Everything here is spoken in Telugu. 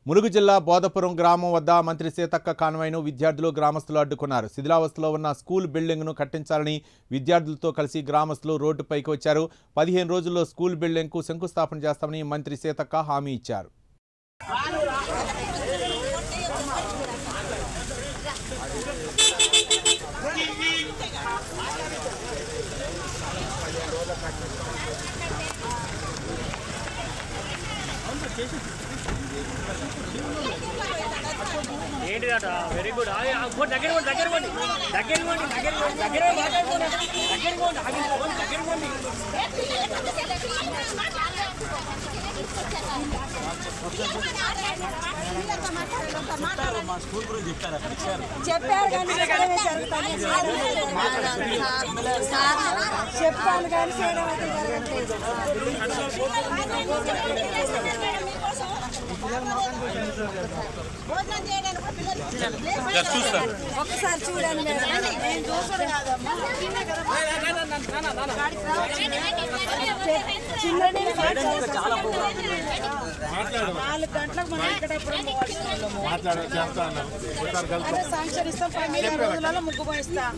ములుగు జిల్లా బోధపురం గ్రామం వద్ద మంత్రి సీతక్క కాన్వాయ్ను విద్యార్థులు గ్రామస్తులు అడ్డుకున్నారు. శిథిలావస్థలో ఉన్న స్కూల్ బిల్డింగ్ను కట్టించాలని విద్యార్థులతో కలిసి గ్రామస్తులు రోడ్డుపైకి వచ్చారు. 15 రోజుల్లో స్కూల్ బిల్డింగ్కు శంకుస్థాపన చేస్తామని మంత్రి సీతక్క హామీ ఇచ్చారు. వెరీ గుడ్ చెప్పారు కానీ చేయడం అయితే జరగట్లేదు. ఒకసారి చూడండి, నేను చూసాడు కాదమ్మా. చిన్న 4 గంటలకు మనం ఇక్కడ శాంక్షన్ ఇస్తాం. 15 రోజులలో ముగ్గు పోయిస్తాం.